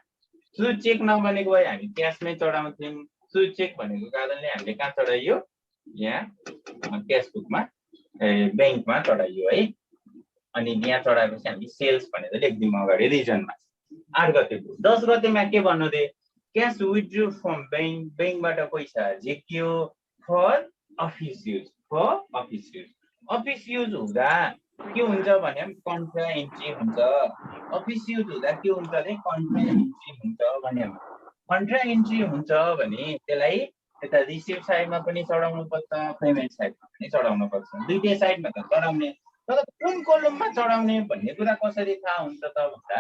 थ्रु चेक नबनेको भए हामी क्यासमै चढाउँथ्यौँ। थ्रु चेक भनेको कारणले हामीले कहाँ चढाइयो, यहाँ क्यास बुकमा बैंकमा चढाइयो है। अनि यहाँ चढाएपछि हामी सेल्स भनेर लेख्दियौँ अगाडि रिजनमा। 8 गतेको। 10 गतेमा के भन्नु रे, क्यास विथड्रु फ्रम बैंक, बैंकबाट पैसा झिक्यो for office use, for office use. Office use हुँदा के हुन्छ भने कन्ट्रा एन्ट्री हुन्छ। अफिस युज हुँदा के हुन्छ रे, कन्ट्रा एन्ट्री हुन्छ भने, कन्ट्रा एन्ट्री हुन्छ भने त्यसलाई यता रिसिभ साइडमा पनि चढाउनु पर्छ, पेमेन्ट साइडमा पनि चढाउनु पर्छ। दुईटै साइडमा त चढाउने, तर कुन कलममा चढाउने भन्ने कुरा कसरी थाहा हुन्छ त भन्दा,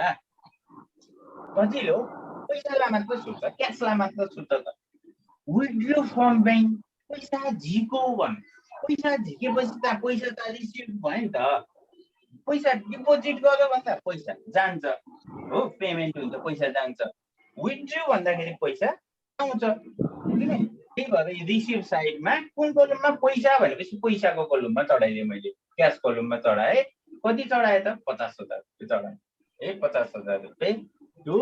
कतिले हो पैसालाई मात्र छुट्छ, क्यासलाई मात्र छुट्छ त। विथड्रु फ्रम बैंक, पैसा झिको भन्, पैसा झिकेपछि त पैसा त रिसिभ भयो नि त। पैसा डिपोजिट गर्यो भन्दा पैसा जान्छ हो, पेमेन्ट हुन्छ, पैसा जान्छ। विथड्रु भन्दाखेरि पैसा आउँछ। त्यही भएर रिसिभ साइडमा कुन कलममा पैसा भनेपछि पैसाको कलममा चढाइदिएँ मैले, क्यास कलममा चढाएँ। कति चढाएँ त, 50,000 रुपियाँ चढाएँ है। 50,000 रुपियाँ टु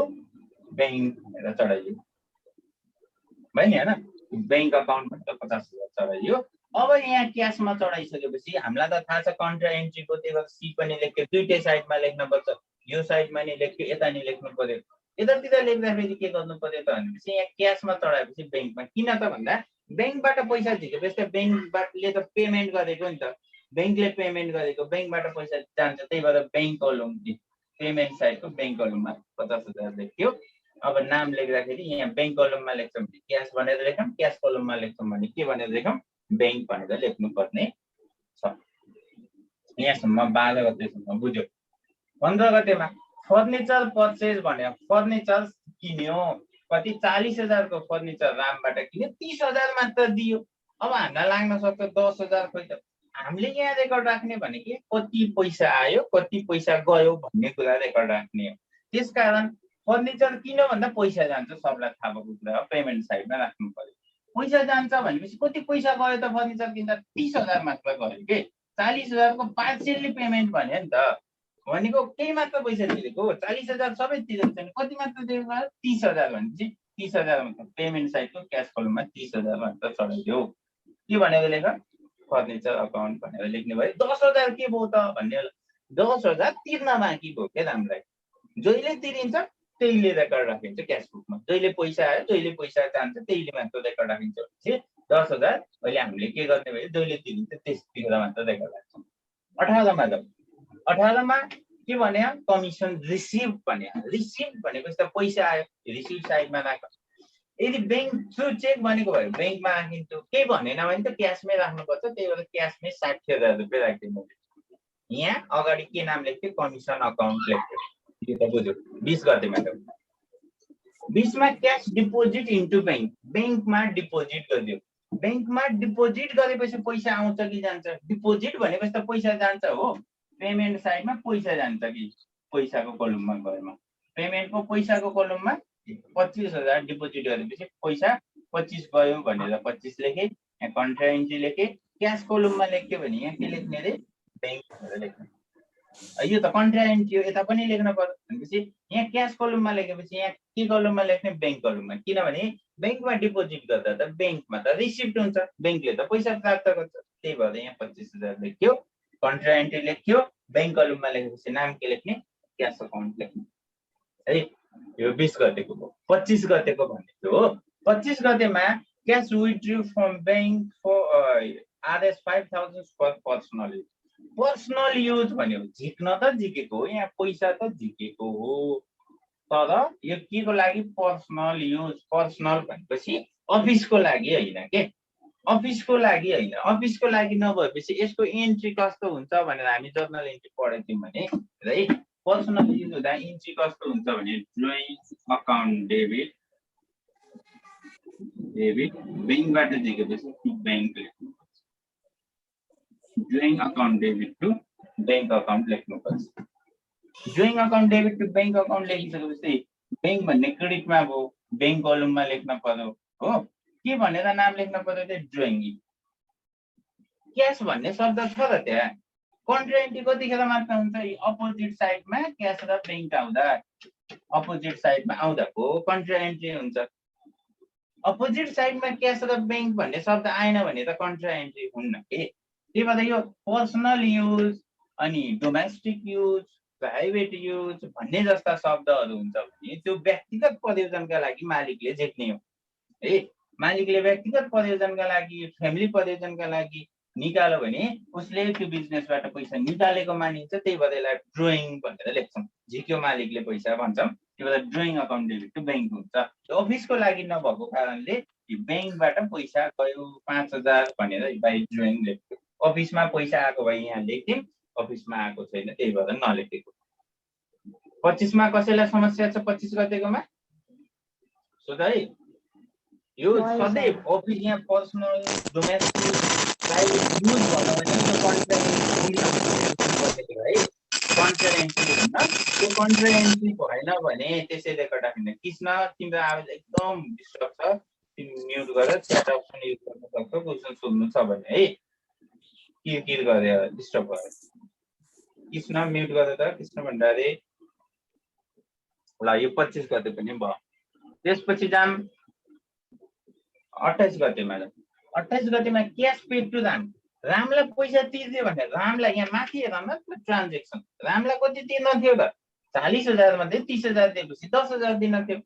बैंक भनेर चढाइयो भयो नि हैन। बैंक अकाउन्टमा त 50,000 चढाइयो। अब यहाँ क्यासमा चढाइसकेपछि हामीलाई त थाहा छ कन्ट्रा एन्ट्रीको, त्यही भएर सी पनि लेख्यो, दुईटै साइडमा लेख्न पर्छ। यो साइडमा नि लेख्यो, यता नि लेख्नु पर्यो। यतातिर लेख्दाखेरि के गर्नु पर्यो त भनेपछि यहाँ क्यासमा चढाएपछि बैंकमा, किन त भन्दा बैंकबाट पैसा झिकेपछि त बैंकले त पेमेन्ट गरेको नि त, बैंकले पेमेन्ट गरेको, बैंकबाट पैसा जान्छ। त्यही भएर बैंक कलम, पेमेन्ट साइडको बैंक कलममा 50,000 लेख्यो। अब नाम लेख्दाखेरि यहाँ बैंक कलममा लेख्छौँ भने क्यास भनेर लेखौँ, क्यास कलममा लेख्छौँ भने के भनेर लेखौँ, बैंक भनेर लेख्नु पर्ने छ। यहाँसम्म 12 गतेसम्म बुझ्यो। 15 गतेमा फर्निचर पर्चेज भन्यो, फर्निचर किन्यो, कति 40,000 को फर्निचर रामबाट किन्यो, 30,000 मात्र दियो। अब हामीलाई लाग्न सक्छ 10,000 खोइ त। हामीले यहाँ रेकर्ड राख्ने भने के, कति पैसा आयो कति पैसा गयो भन्ने कुरा रेकर्ड राख्ने हो। त्यसकारण फर्निचर किन्यो भन्दा पैसा जान्छ, सबलाई थाहा भएको कुरा हो, पेमेन्ट साइडमा राख्नु पर्यो। पैसा जान्छ भनेपछि कति पैसा गयो त, फर्निचर किन्दा 30,000 मात्र गयो के। 40,000 को पार्सियली पेमेन्ट भन्यो नि त, भनेको केही मात्र पैसा तिरेको, 40,000 सबै तिरेको छैन, कति मात्र तिरेको, 30,000 भनेपछि 30,000 मात्र पेमेन्ट साइडको क्यास कलममा 30,000 मात्र चढाइदियो। के भनेर लेख, फर्निचर अकाउन्ट भनेर लेख्ने भयो। 10,000 के भयो त भन्ने, 10,000 तिर्न बाँकी भयो क्या हामीलाई। जहिले तिरिन्छ त्यहीले रेकर्ड राखिन्छ क्यास बुकमा, जहिले पैसा आयो जहिले पैसा जान्छ त्यहीले मात्र रेकर्ड राखिन्छ। 10,000 अहिले हामीले के गर्ने भने 2 ले दिन्छ त्यसतिर मात्र रेकर्ड लाग्छ। 18 मा जाऊ। 18 मा के भने कमिसन रिसिभ भने रिसिभ भनेपछि त पैसा आयो रिसिभ साइडमा राख। यदि बैंक थ्रु चेक भनेको भए बैंकमा राखिन्थ्यो केही भनेन भने त क्यासमै राख्नुपर्छ त्यही भएर क्यासमै 60,000 रुपैयाँ राखिदिनु। यहाँ अगाडि के नाम लेख्थ्यो कमिसन अकाउन्ट लेख्थ्यो यो त बुझ्यो। 20 गतेमा त 20 मा क्यास डिपोजिट इन्टु बैंक बैंकमा डिपोजिट गरिदियो। बैंकमा डिपोजिट गरेपछि पैसा आउँछ कि जान्छ डिपोजिट भनेपछि त पैसा जान्छ हो पेमेन्ट साइडमा पैसा जान्छ कि पैसाको कलममा गएमा पेमेन्टको पैसाको कलममा 25,000 डिपोजिट गरेपछि पैसा 25 गयो भनेर 25 लेखे यहाँ कन्ट्रा एन्ट्री लेखे क्यास कलममा लेख्यो भने यहाँ के लेख्ने रे बैंक भनेर लेख्ने यो त कन्ट्रा एन्ट्री हो यता पनि लेख्न पर्यो भनेपछि यहाँ क्यास कलममा लेखेपछि यहाँ के कलममा लेख्ने बैंक कलममा किनभने बैंकमा डिपोजिट गर्दा त बैंकमा त रिसिप्ट हुन्छ बैंकले त पैसा प्राप्त गर्छ त्यही भएर यहाँ 25,000 लेख्यो कन्ट्रा एन्ट्री लेख्यो बैंक कलममा लेखेपछि नाम के लेख्ने क्यास अकाउन्ट लेख्ने है यो 20 गतेको हो। 25 गतेको भनेको हो 25 गतेमा cash withdraw from bank for RS 5,000 for personal use भन्यो झिक्न त झिकेको हो यहाँ पैसा त झिकेको हो तर यो के को लागि पर्सनल युज पर्सनल भनेपछि अफिसको लागि हैन के अफिसको लागि हैन अफिसको लागि नभएपछि यसको एन्ट्री कस्तो हुन्छ भनेर हामी जर्नल एन्ट्री पढेको थियौं भने है पर्सनल युज हुँदा एन्ट्री कस्तो हुन्छ भने ड्रइङ अकाउन्ट डेबिट बैंकबाट दिएपछि bank drawing account debit to bank account लेख्नुपर्छ। Drawing account debit to bank account लेखिसकेपछि बैंक भन्ने क्रेडिटमा भयो बैंक कलममा लेख्न पर्यो हो के भनेर नाम लेख्न पर्यो त्यो ड्रइङ क्यास भन्ने शब्द छ र त्यहाँ कन्ट्रा एन्ट्री कतिखेर मात्र हुन्छ अपोजिट साइडमा क्यास र बैंक आउँदा अपोजिट साइडमा आउँदाको कन्ट्रा एन्ट्री हुन्छ अपोजिट साइडमा क्यास र बैंक भन्ने शब्द आएन भने त कन्ट्रा एन्ट्री हुन्न के त्यही भएर यो पर्सनल युज अनि डोमेस्टिक युज प्राइभेट युज भन्ने जस्ता शब्दहरू हुन्छ भने त्यो व्यक्तिगत प्रयोजनका लागि मालिकले झिक्ने हो है मालिकले व्यक्तिगत प्रयोजनका लागि फ्यामिली प्रयोजनका लागि निकाल्यो भने उसले त्यो बिजनेसबाट पैसा निकालेको मानिन्छ त्यही भएर यसलाई ड्रइङ भनेर लेख्छौँ झिक्यो मालिकले पैसा भन्छौँ त्यो भएर drawing account debit to bank हुन्छ अफिसको लागि नभएको कारणले बैंकबाट पैसा गयो 5,000 भनेर बाइ ड्रइङ लेख्थ्यो अफिसमा पैसा आएको भए यहाँ लेख्थ्यौँ अफिसमा आएको छैन त्यही भएर नलेखेको 25 मा कसैलाई समस्या छ 25 गतेकोमा सोध है यो सधैँ अफिस यहाँ पर्सनल डोमेस्टिक प्राइभेट युज भन्नु भने त्यो कन्ट्रा है कन्ट्रा एन्ट्री हुन त्यो कन्ट्रा एन्ट्री भएन भने त्यसैले गर्दाखेरि कृष्ण तिम्रो आवाज एकदम डिस्टर्ब छ तिमी म्युट गरेर च्याट अप्सन युज गर्न सक्छौ क्वेसन सोध्नु छ भने है के गरे डिस्टर्ब गरे कृष्ण म्युट गरेर कृष्ण भण्डारी ल यो 25 गते पनि भयो त्यसपछि जाम 28 गतेमा 28 गतेमा क्यास पेड टु रामलाई पैसा तिर्दियो भने रामलाई यहाँ माथि हेर न ट्रान्जेक्सन रामलाई कति तिर्न थियो त 40,000 मध्ये 30,000 दिएपछि 10,000 दिन थियो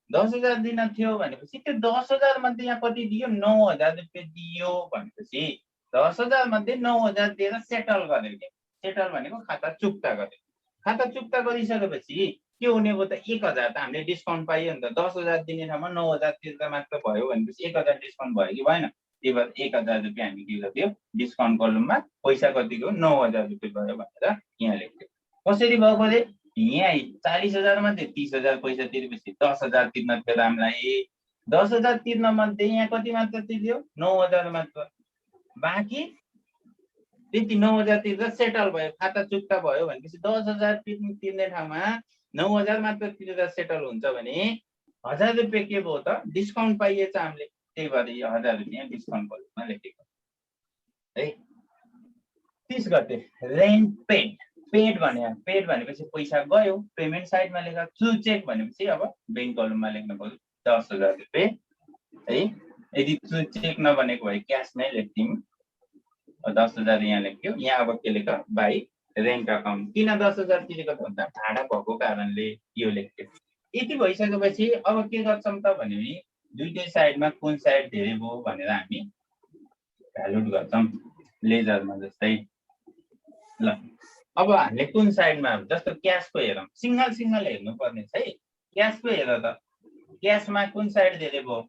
10,000 दिन थियो भनेपछि त्यो 10,000 मध्ये यहाँ कति दियो 9,000 रुपैयाँ दियो भनेपछि 10,000 मध्ये 9,000 दिएर सेटल गर्यो के सेटल भनेको खाता चुक्ता गर्यो खाता चुक्ता गरिसकेपछि के हुने भयो त 1,000 त हामीले डिस्काउन्ट पाइयो नि त 10,000 दिने ठाउँमा 9,000 तिर्दा मात्र भयो भनेपछि 1,000 डिस्काउन्ट भयो कि भएन त्यही भएर 1,000 रुपैयाँ हामी के गर्थ्यौँ डिस्काउन्ट कलममा पैसा कतिको 9,000 रुपैयाँ भयो भनेर यहाँ लेख्थ्यौँ कसरी भएको अरे यहाँ 40,000 मध्ये 30,000 पैसा तिरेपछि 10,000 तिर्न थियो रामलाई 10,000 तिर्न मध्ये यहाँ कति मात्र तिर्यो 9,000 मात्र बाँकी त्यति 9,000 तिर्दा सेटल भयो खाता चुक्ता भयो भनेपछि 10,000 तिर्ने ठाउँमा 9,000 मात्र तिरेर सेटल हुन्छ भने 1,000 रुपैयाँ के भयो त डिस्काउन्ट पाइएछ हामीले त्यही भएर यो 1,000 रुपैयाँ डिस्काउन्ट कलममा लेखेको है 30 गते रेन्ट पेड भनेपछि पैसा गयो पेमेन्ट साइडमा लेख्दा थ्रु चेक भनेपछि अब बैंक कलममा लेख्नु पर्यो 10,000 रुपैयाँ है यदि थ्रु चेक नबनेको भए क्यास नै लेख्थ्यौँ 10,000 यहाँ लेख्यो यहाँ अब के लेख बाई रेन्ट अकाउन्ट किन 10,000 तिरेको त भन्दा भाडा भएको कारणले यो लेख्थ्यो यति भइसकेपछि अब के गर्छौँ त भने दुईटै साइडमा कुन साइड धेरै भयो भनेर हामी भ्यालुड गर्छौँ लेजरमा जस्तै। ल अब हामीले कुन साइडमा जस्तो क्यासको हेरौँ, सिंगल सिंगल हेर्नु पर्ने छ है। क्यासको हेर त, क्यासमा कुन साइड धेरै भयो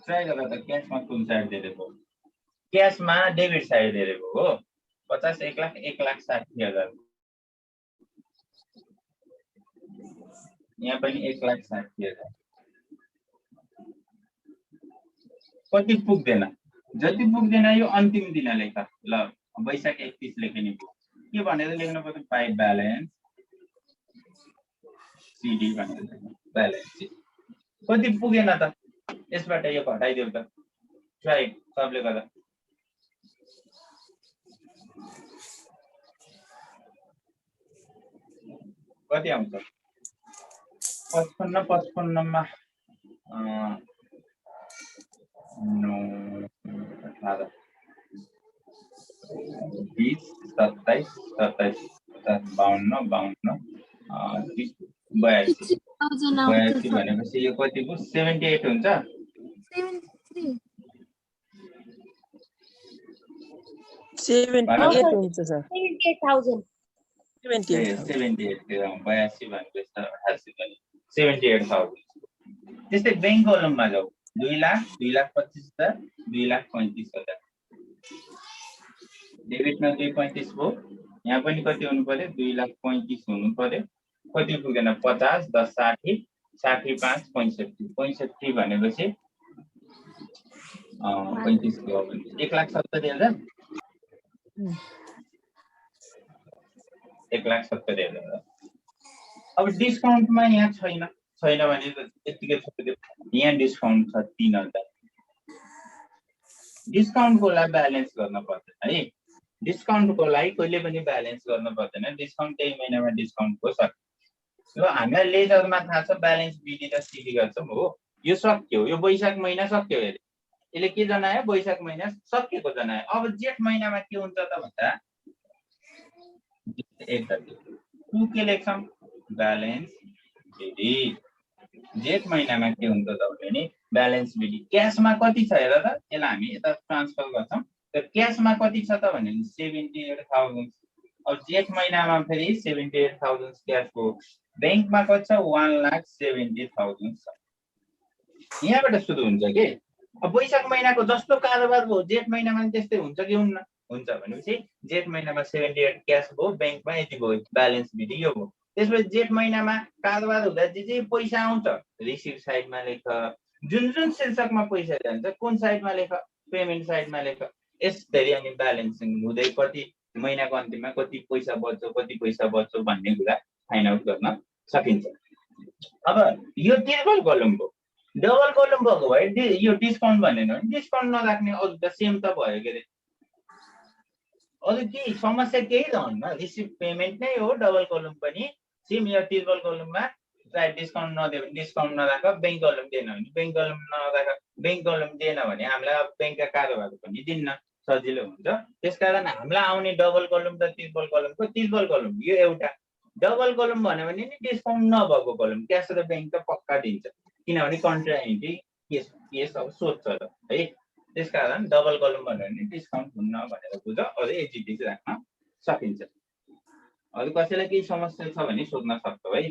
ट्राई गर त, क्यासमा कुन साइड धेरै भयो। क्यासमा डेबिट साइड धेरै भयो हो, 50 1 लाख 1,60,000। यहाँ पनि 1,60,000। कति पुग्दैन, जति पुग्दैन यो अन्तिम दिन लेख। ल वैशाख 31 लेख्ने भयो के भनेर लेख्नु पर्छ, बाइ ब्यालेन्स सिडी भनेर लेख्नु, ब्यालेन्स सिडी। कति पुगेन त, यसबाट यो घटाइदेऊ त, ट्राई सबले गर्दा। कति आउँछ, 55 मा 9 18 20 27 27 52 52 30 82 82 भनेपछि यो कति भयो, 78 हुन्छ। 78 हुन्छ सर। 78,000 78 82 भनेपछि 88 भने 78,000। त्यस्तै बैंक कलममा जाऊ, 2 लाख 2,25,000 2,35,000। डेबिटमा 2,35 भयो, यहाँ पनि कति हुनु पर्यो, 2,35,000 हुनु पर्यो। कति पुगेन, 50 10 60 60 5 65 65 भनेपछि 35 गयो भने 1,70,000 1,70,000। अब डिस्काउन्टमा यहाँ छैन भने यतिकै छोडिदियो। यहाँ डिस्काउन्ट छ 3,000। डिस्काउन्टको लागि ब्यालेन्स गर्न पर्दैन है, डिस्काउन्टको लागि कहिले पनि ब्यालेन्स गर्न पर्दैन। डिस्काउन्ट त्यही महिनामा डिस्काउन्टको सक्छ। ल हामीलाई लेजरमा थाहा छ ब्यालेन्स बिडी र सिडी गर्छौँ हो। यो सक्यो, यो वैशाख महिना सक्यो अरे, यसले के जनायो, वैशाख महिना सकिएको जनायो। अब जेठ महिनामा के हुन्छ त भन्दा के लेख्छौँ, ब्यालेन्स बिडी। जेठ महिनामा के हुन्छ त भने नि ब्यालेन्स बिडी। क्यासमा कति छ हेर त, यसलाई हामी यता ट्रान्सफर गर्छौँ। त क्यासमा कति छ त भने 78,000। अब जेठ महिनामा फेरि 78,000 क्यास हो। बैंकमा कति छ, 1,70,000 छ। यहाँबाट सुरु हुन्छ के। अब वैशाख महिनाको जस्तो कारोबार भयो जेठ महिनामा त्यस्तै हुन्छ कि हुन्न, हुन्छ भनेपछि जेठ महिनामा 78 क्यास भयो, बैंकमा यति भयो, ब्यालेन्स बिडी यो भयो। त्यसपछि जेठ महिनामा कारोबार हुँदा जे पैसा आउँछ रिसिभ साइडमा लेख, जुन जुन शीर्षकमा पैसा जान्छ कुन साइडमा लेख, पेमेन्ट साइडमा लेख। यसरी अनि ब्यालेन्सिङ हुँदै कति महिनाको अन्तिममा कति पैसा बच्यो भन्ने कुरा फाइन्ड आउट गर्न सकिन्छ। अब यो ट्रिपल कलम भयो, डबल कलम भएको भए यो डिस्काउन्ट भनेन भने डिस्काउन्ट नराख्ने, अरू त सेम त भयो के अरे। अरू केही समस्या केही रहन्न, रिसिभ पेमेन्ट नै हो। डबल कलम पनि सेम, यो ट्रिपल कलममा चाहे डिस्काउन्ट नदियो भने डिस्काउन्ट नराख, बैंक कलम दिएन भने बैंक कलम नराख। बैंक कलम दिएन भने हामीलाई अब बैंकका कारोबार पनि दिन्न, सजिलो हुन्छ। त्यसकारण हामीलाई आउने डबल कलम र ट्रिपल कलमको, ट्रिपल कलम यो एउटा, डबल कलम भन्यो भने नि डिस्काउन्ट नभएको कलम क्यास र बैंक त पक्का दिन्छ, किनभने कन्ट्राइन्टी केस अब सोध्छ र है। त्यसकारण डबल कलम भन्यो भने डिस्काउन्ट हुन्न भनेर बुझ, अझै एजिटिज राख्न सकिन्छ। अरू कसैलाई केही समस्या छ भने सोध्न सक्छौ है।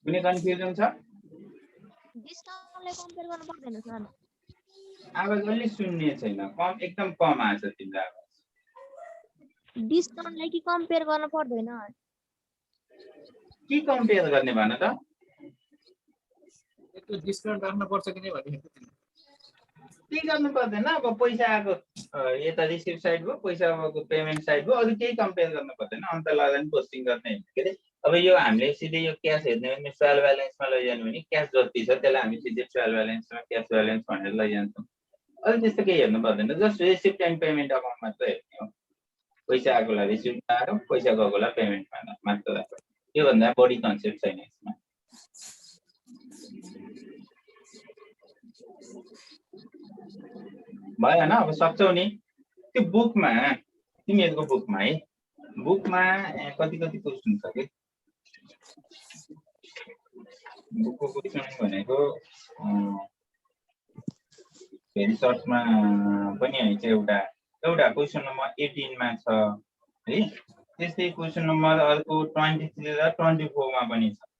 कुनै कन्फ्युजन छ? डिस्काउन्टलाई कम्पेयर गर्न पर्दैन सर। आवाज अलि सुन्ने छैन, कम एकदम कम आछ तिम्रो आवाज। डिस्काउन्टलाई के कम्पेयर गर्न पर्दैन? के कम्पेयर गर्ने भन त? त्यो डिस्काउन्ट गर्न पर्छ कि नै भनेको थिएँ। के गर्नु पर्दैन। अब पैसा आएको यता रिसिभ साइड भयो, पैसा आएको पेमेन्ट साइड भयो, अरू केही कम्पेयर गर्नु पर्दैन। अन्त लगाएर नि पोस्टिङ गर्ने के अरे। अब यो हामीले सिधै यो क्यास हेर्ने भने ट्रायल ब्यालेन्समा लैजानु भने क्यास जति छ त्यसलाई हामी सिधै ट्रायल ब्यालेन्समा क्यास ब्यालेन्स भनेर लैजान्छौँ। अरू त्यस्तो केही हेर्नु पर्दैन, just receipt and payment account मात्र हेर्ने हो। पैसा आएकोलाई रिसिप्टमा आयो, पैसा गएकोलाई पेमेन्टमा मात्र राख्यो, त्योभन्दा बढी कन्सेप्ट छैन यसमा। भयो होइन? अब सक्छौ नि। त्यो बुकमा, तिमीहरूको बुकमा है बुकमा कति क्वेसन छ कि बुकको क्वेसन भनेको भेरी सर्टमा पनि हैछ एउटा क्वेसन नम्बर 18 मा छ है त्यस्तै क्वेसन नम्बर अर्को 23 र 24 मा पनि छ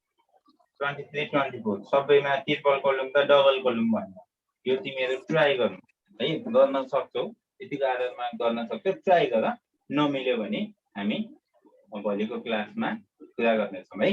23 24 सबैमा ट्रिपल कलम र डबल कलम भन्नु यो तिमीहरु ट्राई गर्नु है गर्न सक्छौ यतिको आधारमा गर्न सक्छौ ट्राई गर नमिल्यो भने हामी भोलिको क्लासमा कुरा गर्नेछौं है